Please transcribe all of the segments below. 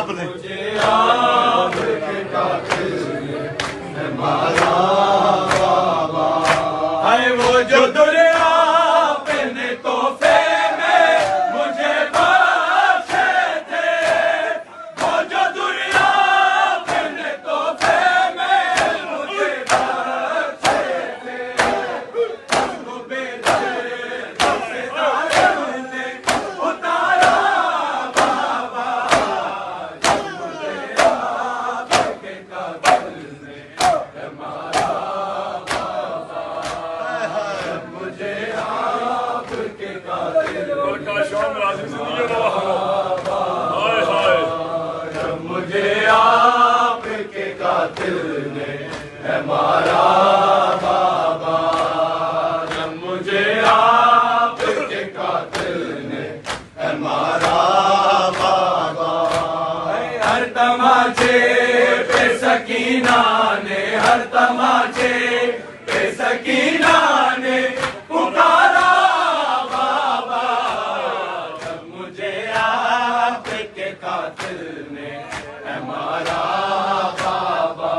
आपने। मुझे आपके कातिल ने मारा बाबा। हाय वो जो दुनिया अपने तोहफे में मुझे बख्शे थे, वो जो दुनिया अपने तोहफे में मुझे बख्शे थे, उसको बेदर्द से जालिम ने उतारा बाबा। मुझे आपके कातिल ने मारा बाबा, मुझे आपके कातिल मुझे आपके कातिल ने मारा बाबा। मुझे आपके कातिल ने मारा बाबा। हर तमाचे पे सकीना ने, हर तमाचे पे सकीना ने पुकारा बाबा। जब मुझे आपके कातिल ने मारा बाबा,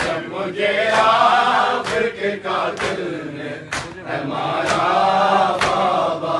जब मुझे आपके कातिल ने मारा बाबा।